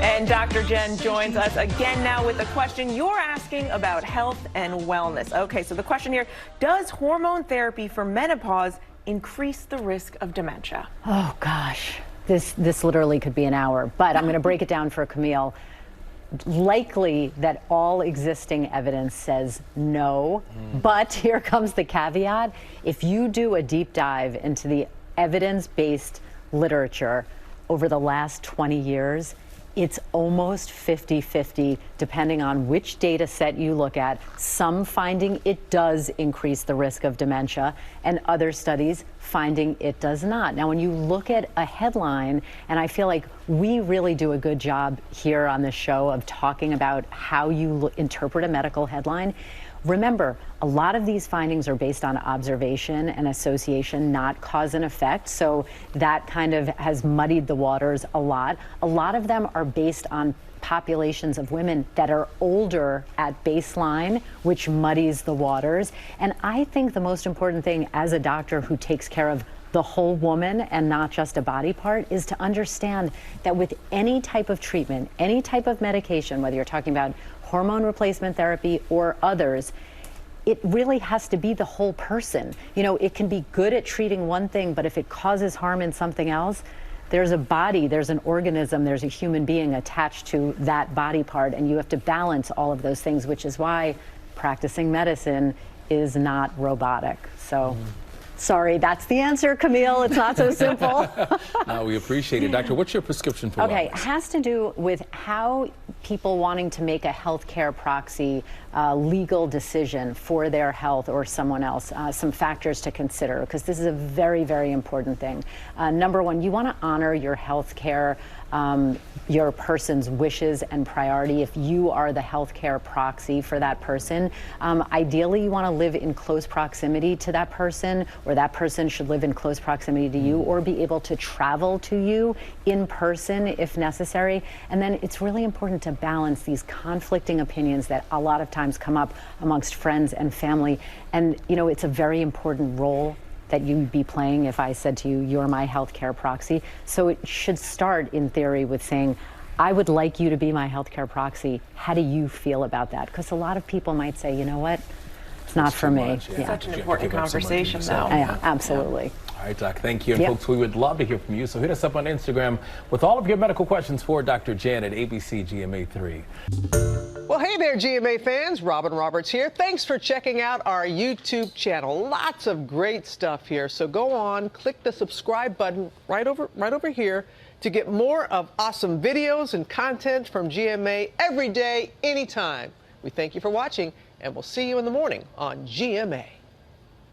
And Dr. Jen joins us again now with a question you're asking about health and wellness. Okay, so the question here, does hormone therapy for menopause increase the risk of dementia? Oh gosh, this literally could be an hour, but I'm going to break it down for Camille. Likely that all existing evidence says no, but here comes the caveat. If you do a deep dive into the evidence-based literature over the last 20 years, it's almost 50-50 depending on which data set you look at. Some finding it does increase the risk of dementia, and other studies finding it does not. Now, when you look at a headline, and I feel like we really do a good job here on this show of talking about how you interpret a medical headline. Remember, a lot of these findings are based on observation and association, not cause and effect. So that kind of has muddied the waters a lot. A lot of them are based on populations of women that are older at baseline, which muddies the waters. And I think the most important thing as a doctor who takes care of the whole woman and not just a body part is to understand that with any type of treatment, any type of medication, whether you're talking about hormone replacement therapy or others, it really has to be the whole person. You know, it can be good at treating one thing, but if it causes harm in something else, there's a body, there's an organism, there's a human being attached to that body part, and you have to balance all of those things, which is why practicing medicine is not robotic. So. Sorry, that's the answer, Camille. It's not so simple. No, we appreciate it. Doctor, what's your prescription for Okay, wellness? it has to do with how people wanting to make a healthcare proxy legal decision for their health or someone else, some factors to consider, because this is a very, very important thing. Number one, you want to honor your healthcare your person's wishes and priority. If you are the healthcare proxy for that person, ideally you want to live in close proximity to that person, or that person should live in close proximity to you, or be able to travel to you in person if necessary. And then it's really important to balance these conflicting opinions that a lot of times come up amongst friends and family. And you know, it's a very important role that you'd be playing if I said to you, you're my healthcare proxy. So it should start in theory with saying, I would like you to be my healthcare proxy. How do you feel about that? Because a lot of people might say, you know what, it's not for me. Yeah. Such an important conversation, though. Yeah, absolutely. Yeah. All right, Doc, thank you. And folks, we would love to hear from you. So hit us up on Instagram with all of your medical questions for Dr. Jen at ABC GMA3. Well, hey there, GMA fans. Robin Roberts here. Thanks for checking out our YouTube channel. Lots of great stuff here. So go on, click the subscribe button right over here to get more of awesome videos and content from GMA every day, anytime. We thank you for watching, and we'll see you in the morning on GMA.